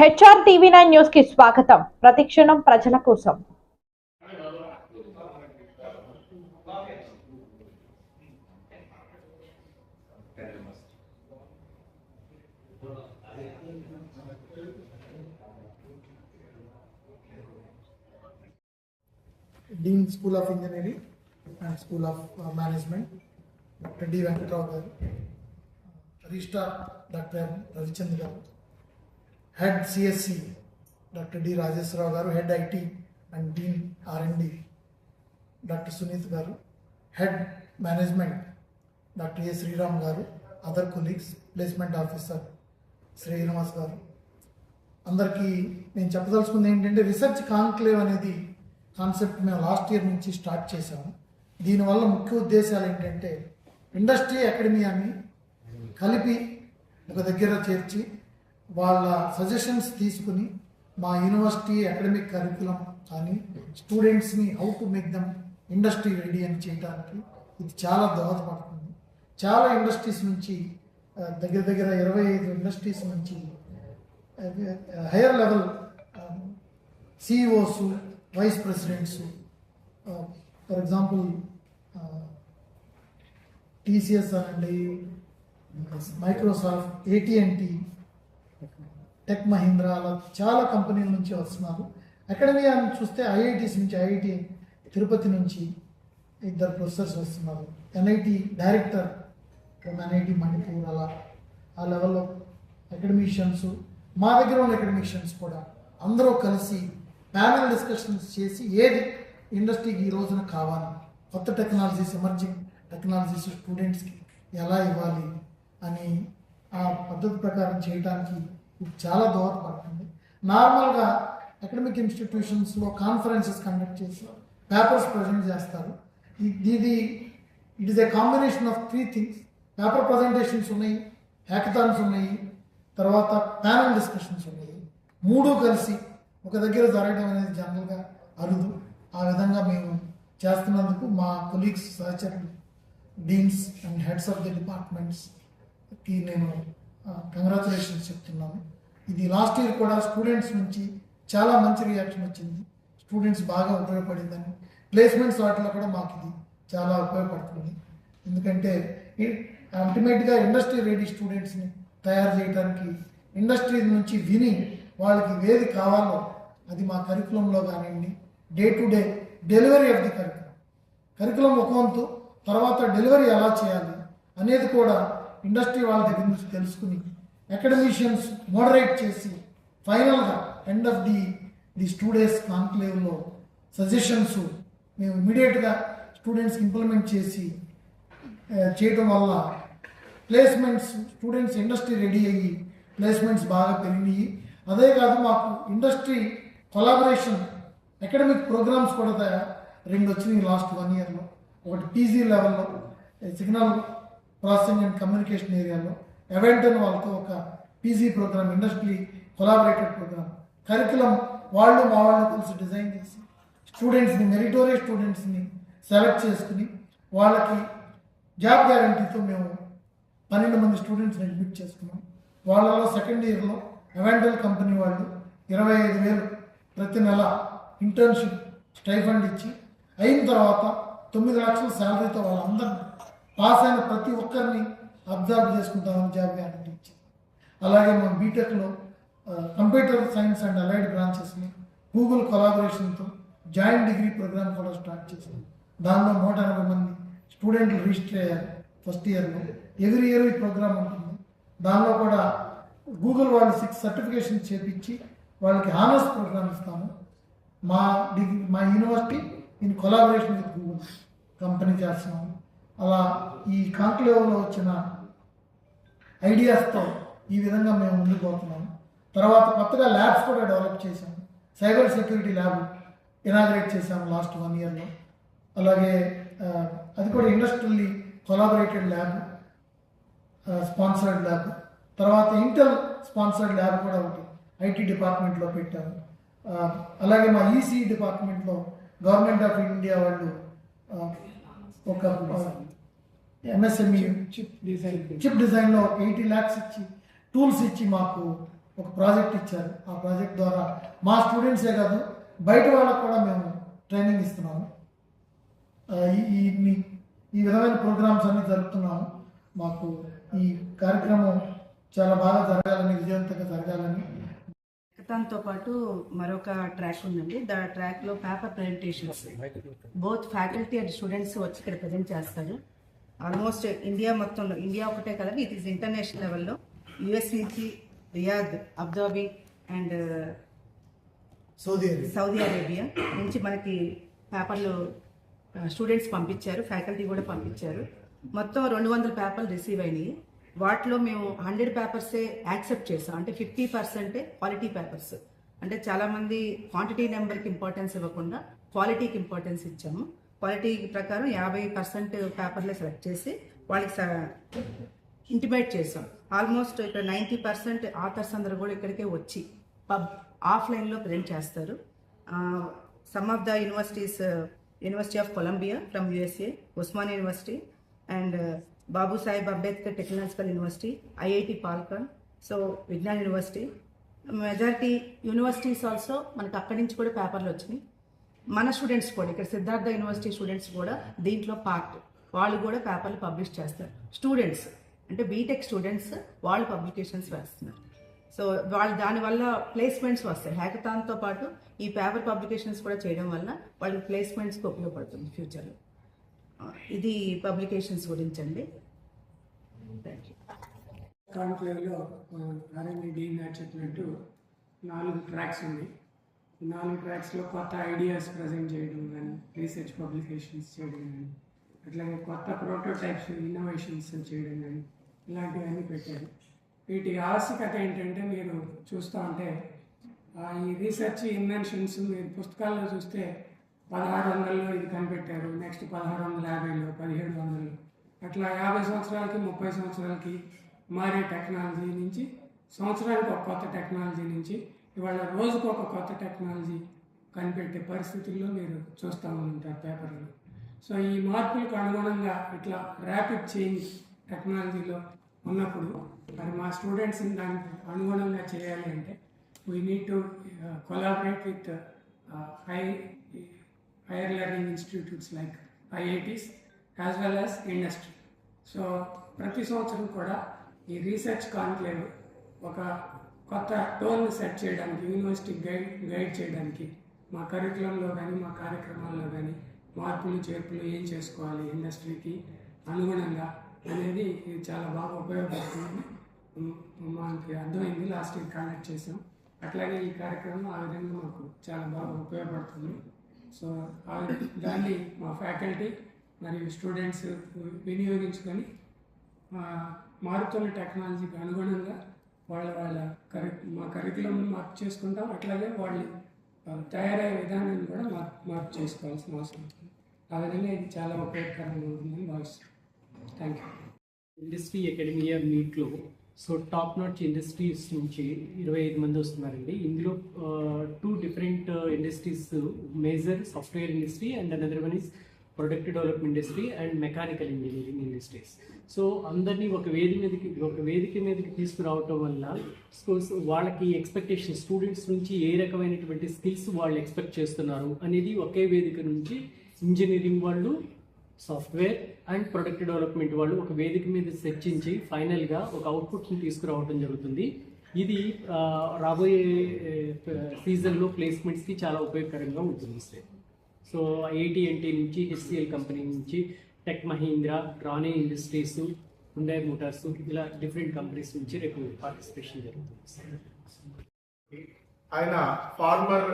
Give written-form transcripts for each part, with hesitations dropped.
HR TV9 news కి స్వాగతం. ప్రతిక్షణం ప్రజల కోసం. Dean school of engineering and school of management doctor D Venkatrao garu, registrar doctor Ravichandra garu, head CSC doctor D Rajeswararao garu, head IT and dean R and D doctor Suneeth garu, head management doctor A Sriram garu, other colleagues, placement officer Srinivas garu, అందరికీ నేను చెప్పదలుచుకుంది ఏంటంటే, research conclave అనేది concept మేము last year నుంచి start చేశాము. దీనివల్ల ముఖ్య ఉద్దేశాలు ఏంటంటే, ఇండస్ట్రీ అకాడమియాని కలిపి ఒక దగ్గర చేర్చి వాళ్ళ సజెషన్స్ తీసుకుని మా యూనివర్సిటీ అకాడమిక్ కరికులం కానీ స్టూడెంట్స్ని how to make them industry ready అని చేయడానికి ఇది చాలా దోహదపడుతుంది. చాలా ఇండస్ట్రీస్ నుంచి దగ్గర 25 ఇండస్ట్రీస్ నుంచి higher level CEOs, vice presidents, for example TCS అనండి, మైక్రోసాఫ్ట్, AT&T, టెక్ మహీంద్రా, అలా చాలా కంపెనీల నుంచి వస్తున్నారు. అకాడమీ అని చూస్తే ఐఐటీస్ నుంచి, ఐఐటి తిరుపతి నుంచి 2 ప్రొఫెసర్స్ వస్తున్నారు. NIT director from NIT Manipur, అలా ఆ లెవెల్లో అకాడమిషియన్స్, మా దగ్గర ఉన్న అకాడమిషియన్స్ కూడా అందరూ కలిసి ప్యానల్ డిస్కషన్స్ చేసి ఏది ఇండస్ట్రీకి ఈ రోజున కావాలి, కొత్త టెక్నాలజీస్, ఎమర్జింగ్ టెక్నాలజీస్ స్టూడెంట్స్కి ఎలా ఇవ్వాలి అని ఆ పద్ధతి ప్రకారం చేయడానికి ఇది చాలా దోహదపడుతుంది. నార్మల్గా అకాడమిక్ ఇన్స్టిట్యూషన్స్లో కాన్ఫరెన్సెస్ కండక్ట్ చేసి పేపర్స్ ప్రజెంట్ చేస్తారు. It is a combination of 3 things. Paper presentations ఉన్నాయి, హ్యాకథాన్స్ ఉన్నాయి, తర్వాత ప్యానల్ డిస్కషన్స్ ఉన్నాయి. 3 కలిసి ఒక దగ్గర జరగడం అనేది జనరల్గా అరుదు. ఆ విధంగా మేము చేస్తున్నందుకు మా కొలీగ్స్, సహచరులు, deans and heads of the డిపార్ట్మెంట్స్కి నేను కంగ్రాచులేషన్స్ చెప్తున్నాను. ఇది లాస్ట్ ఇయర్ కూడా స్టూడెంట్స్ నుంచి చాలా మంచి రియాక్షన్ వచ్చింది. స్టూడెంట్స్ బాగా ఉపయోగపడిందని, ప్లేస్మెంట్స్ వాటిలో కూడా మాకు ఇది చాలా ఉపయోగపడుతుంది. ఎందుకంటే అల్టిమేట్గా ఇండస్ట్రీ రెడీ స్టూడెంట్స్ని తయారు చేయడానికి, ఇండస్ట్రీ నుంచి విని వాళ్ళకి ఏది కావాలో అది మా కరికులంలో కానివ్వండి, day to day delivery of the curriculum ఒక వంతు, తర్వాత డెలివరీ ఎలా చేయాలి అనేది కూడా ఇండస్ట్రీ వాళ్ళ దగ్గర నుంచి తెలుసుకుని అకాడమిషియన్స్ మోడరేట్ చేసి ఫైనల్గా ఎండ్ ఆఫ్ ది 2 days కాన్క్లేవ్లో సజెషన్స్ మేము ఇమీడియట్గా స్టూడెంట్స్కి ఇంప్లిమెంట్ చేయడం వల్ల ప్లేస్మెంట్స్, స్టూడెంట్స్ ఇండస్ట్రీ రెడీ అయ్యి ప్లేస్మెంట్స్ బాగా పెరిగినాయి. అదే కాదు, మాకు ఇండస్ట్రీ కొలాబరేషన్ అకాడమిక్ ప్రోగ్రామ్స్ కూడా 2 వచ్చినాయి లాస్ట్ 1 yearలో. ఒకటి పీజీ లెవెల్లో సిగ్నల్ ప్రాసెసింగ్ అండ్ కమ్యూనికేషన్ ఏరియాలో ఎవెంటన్ వాళ్ళతో ఒక PG programme, industry collaborated programme curriculum వాళ్ళు మా వాళ్ళు కలిసి డిజైన్ చేసి స్టూడెంట్స్ని, మెరిటోరియస్ స్టూడెంట్స్ని సెలెక్ట్ చేసుకుని వాళ్ళకి జాబ్ గ్యారంటీతో మేము 12 మంది స్టూడెంట్స్ని అడ్మిట్ చేసుకున్నాం. వాళ్ళలో సెకండ్ ఇయర్లో ఎవెంటల్ కంపెనీ వాళ్ళు 25,000 ప్రతి నెల ఇంటర్న్షిప్ స్టైఫండ్ ఇచ్చి, అయిన తర్వాత 9 లక్షల శాలరీతో వాళ్ళందరినీ పాస్ అయిన ప్రతి ఒక్కరిని అబ్జర్వ్ చేసుకుంటామని జాబ్ గ్యారంటీ ఇచ్చి, అలాగే మన బీటెక్లో కంప్యూటర్ సైన్స్ అండ్ అలైడ్ బ్రాంచెస్ని గూగుల్ కొలాబరేషన్తో జాయింట్ డిగ్రీ ప్రోగ్రామ్ కూడా స్టార్ట్ చేసాం. దానిలో 180 మంది స్టూడెంట్లు రిజిస్టర్ అయ్యారు ఫస్ట్ ఇయర్లో. ఎవ్రీ ఇయర్ ఈ ప్రోగ్రామ్ ఉంటుంది. దానిలో కూడా గూగుల్ వాళ్ళు 6 సర్టిఫికేషన్స్ చేపించి వాళ్ళకి హానర్స్ ప్రోగ్రామ్ ఇస్తాము. మా university in collaboration with Google company చేస్తున్నాము. అలా ఈ కాన్క్లేవ్లో వచ్చిన ఐడియాస్తో ఈ విధంగా మేము ముందుకు పోతున్నాము. తర్వాత కొత్తగా ల్యాబ్స్ కూడా డెవలప్ చేశాము. సైబర్ సెక్యూరిటీ ల్యాబ్ ఇనాగ్రేట్ చేశాము లాస్ట్ 1 yearలో. అలాగే అది కూడా industrially collaborated lab, sponsored lab. తర్వాత ఇంటెల్ స్పాన్సర్డ్ ల్యాబ్ కూడా ఒకటి ఐటీ డిపార్ట్మెంట్లో పెట్టాము. అలాగే మా ఈసీ డిపార్ట్మెంట్లో గవర్నమెంట్ ఆఫ్ ఇండియా వాళ్ళు ఒక ఎంఎస్ఎంఈ చిప్ డిజైన్లో 80 lakhs ఇచ్చి, టూల్స్ ఇచ్చి మాకు ఒక ప్రాజెక్ట్ ఇచ్చారు. ఆ ప్రాజెక్ట్ ద్వారా మా స్టూడెంట్సే కాదు బయట వాళ్ళకు కూడా మేము ట్రైనింగ్ ఇస్తున్నాము. ఈ విధమైన ప్రోగ్రామ్స్ అన్ని జరుపుతున్నాము. మాకు ఈ కార్యక్రమం చాలా బాగా జరగాలని, విజయవంతంగా జరగాలని. దాంతో పాటు మరొక ట్రాక్ ఉందండి. ట్రాక్లో paper presentations both faculty and students వచ్చి ఇక్కడ ప్రజెంట్ చేస్తారు. ఆల్మోస్ట్ ఇండియా మొత్తంలో, ఇండియా ఒకటే కదా, ఇట్ ఈస్ ఇంటర్నేషనల్ లెవెల్లో యుఎస్ నుంచి Riyadh, Abu Dhabi and Saudi Arabia నుంచి మనకి పేపర్లు స్టూడెంట్స్ పంపించారు, ఫ్యాకల్టీ కూడా పంపించారు. మొత్తం 200 పేపర్లు రిసీవ్ అయినాయి. వాటిలో మేము 100 పేపర్సే యాక్సెప్ట్ చేసాం. అంటే 50% క్వాలిటీ పేపర్స్. అంటే చాలామంది క్వాంటిటీ నెంబర్కి ఇంపార్టెన్స్ ఇవ్వకుండా క్వాలిటీకి ఇంపార్టెన్స్ ఇచ్చాము. క్వాలిటీ ప్రకారం 50% పేపర్లే సెలెక్ట్ చేసి వాళ్ళకి ఇంటిమేట్ చేసాం. ఆల్మోస్ట్ ఇక్కడ 90% ఆథర్స్ అందరూ కూడా ఇక్కడికే వచ్చి ఆఫ్లైన్లో ప్రింట్ చేస్తారు. Some of the universities, university of Columbia from USA, Osmania university and Babu Saheb Ambedkar technological university, IIT పాల్కాన్, so Vignan university, majority universities also మనకు అక్కడి నుంచి కూడా పేపర్లు వచ్చినాయి. మన స్టూడెంట్స్ కూడా ఇక్కడ సిద్ధార్థ యూనివర్సిటీ స్టూడెంట్స్ కూడా దీంట్లో పార్ట్, వాళ్ళు కూడా పేపర్లు పబ్లిష్ చేస్తారు. స్టూడెంట్స్ అంటే బీటెక్ స్టూడెంట్స్ వాళ్ళు పబ్లికేషన్స్ వేస్తున్నారు. సో వాళ్ళు దానివల్ల ప్లేస్మెంట్స్ వస్తాయి. హ్యాకథాన్తో పాటు ఈ పేపర్ పబ్లికేషన్స్ కూడా చేయడం వల్ల వాళ్ళకి ప్లేస్మెంట్స్కి ఉపయోగపడుతుంది ఫ్యూచర్లో. ఇది పబ్లికేషన్స్ గురించి అండి. Thank you. కాన్క్లేవ్లో ఆర్ఎండి డీన్ గారు చెప్పినట్టు 4 ట్రాక్స్ ఉంది. ఈ 4 ట్రాక్స్లో కొత్త ఐడియాస్ ప్రజెంట్ చేయడం కానీ, రీసెర్చ్ పబ్లికేషన్స్ చేయడం కానీ, అట్లాగే కొత్త ప్రోటోటైప్స్, ఇన్నోవేషన్స్ చేయడం కానీ, ఇలాంటివన్నీ పెట్టారు. వీటి ఆవశ్యకత ఏంటంటే, మీరు చూస్తూ ఉంటే ఈ రీసెర్చ్ ఇన్వెన్షన్స్ మీరు పుస్తకాల్లో చూస్తే 1600లో ఇది కనిపెట్టారు, నెక్స్ట్ 1650లో, 1700లో, అట్లా 50 సంవత్సరాలకి 30 సంవత్సరాలకి మారే టెక్నాలజీ నుంచి, సంవత్సరానికి ఒక కొత్త టెక్నాలజీ నుంచి ఇవాళ రోజుకు ఒక కొత్త టెక్నాలజీ కనిపెట్టే పరిస్థితుల్లో మీరు చూస్తూ ఉంటారు పేపర్లో. సో ఈ మార్పులకు అనుగుణంగా ఇట్లా ర్యాపిడ్ చేంజ్ టెక్నాలజీలో ఉన్నప్పుడు మరి మా స్టూడెంట్స్ని దానికి అనుగుణంగా చేయాలి అంటే we need to collaborate with higher learning institutes like IITs as well as industry. So ప్రతి సంవత్సరం కూడా ఈ రీసెర్చ్ కాన్క్లేవ్ ఒక కొత్త టోన్ సెట్ చేయడానికి, యూనివర్సిటీ గైడ్ చేయడానికి మా కరికులంలో కానీ, మా కార్యక్రమాల్లో కానీ మార్పులు చేర్పులు ఏం చేసుకోవాలి ఇండస్ట్రీకి అనుగుణంగా అనేది ఇది చాలా బాగా ఉపయోగపడుతుంది. మాకు అర్థమైంది, లాస్ట్ వీక్ కండక్ట్ చేసాం. అట్లాగే ఈ కార్యక్రమం ఆ విధంగా మాకు చాలా బాగా ఉపయోగపడుతుంది. సో దాన్ని మా ఫ్యాకల్టీ మరియు స్టూడెంట్స్ వినియోగించుకొని మారుతున్న టెక్నాలజీకి అనుగుణంగా మా కరికులం మార్పు చేసుకుంటాం. అట్లాగే వాళ్ళు తయారయ్యే విధానాన్ని కూడా మార్పు చేసుకోవాల్సిన అవసరం ఉంటుంది. ఆ విధంగా ఇది చాలా ఉపయోగకరంగా ఉంటుందని భావిస్తున్నాను. Thank you. ఇండస్ట్రీ అకాడమియా మీట్లో సో టాప్ నాచ్ ఇండస్ట్రీస్ నుంచి 25 మంది వస్తున్నారండి. ఇందులో 2 different industries, major software industry and another one is product development industry and mechanical engineering industries. So అందరినీ ఒక వేదిక మీదకి తీసుకురావటం వల్ల వాళ్ళకి ఎక్స్పెక్టేషన్, స్టూడెంట్స్ నుంచి ఏ రకమైనటువంటి స్కిల్స్ వాళ్ళు ఎక్స్పెక్ట్ చేస్తున్నారు అనేది ఒకే వేదిక నుంచి ఇంజనీరింగ్ వాళ్ళు, సాఫ్ట్వేర్ అండ్ ప్రొడక్ట్ డెవలప్మెంట్ వాళ్ళు ఒక వేదిక మీద చర్చించి ఫైనల్గా ఒక అవుట్పుట్ని తీసుకురావడం జరుగుతుంది. ఇది రాబోయే సీజన్లో ప్లేస్మెంట్స్కి చాలా ఉపయోగకరంగా ఉంటుంది సార్. సో AT&T నుంచి, HCL కంపెనీ నుంచి, Tech Mahindra, Rani industries, Hyundai Motors, ఇలా డిఫరెంట్ కంపెనీస్ నుంచి రేపు పార్టిసిపేషన్ జరుగుతుంది సార్. ఆయన former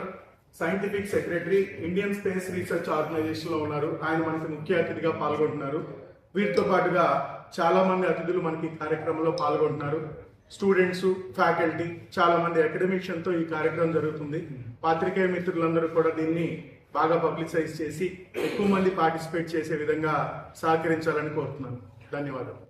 scientific secretary Indian Space Research Organisation లో ఉన్నారు. ఆయన మనకి ముఖ్య అతిథిగా పాల్గొంటున్నారు. వీరితో పాటుగా చాలా మంది అతిథులు మనకి కార్యక్రమంలో పాల్గొంటున్నారు. స్టూడెంట్స్, ఫ్యాకల్టీ, చాలా మంది అకాడమిషియన్ తో ఈ కార్యక్రమం జరుగుతుంది. పాత్రికేయ మిత్రులందరూ కూడా దీన్ని బాగా పబ్లిసైజ్ చేసి ఎక్కువ మంది పార్టిసిపేట్ చేసే విధంగా సహకరించాలని కోరుతున్నాను. ధన్యవాదాలు.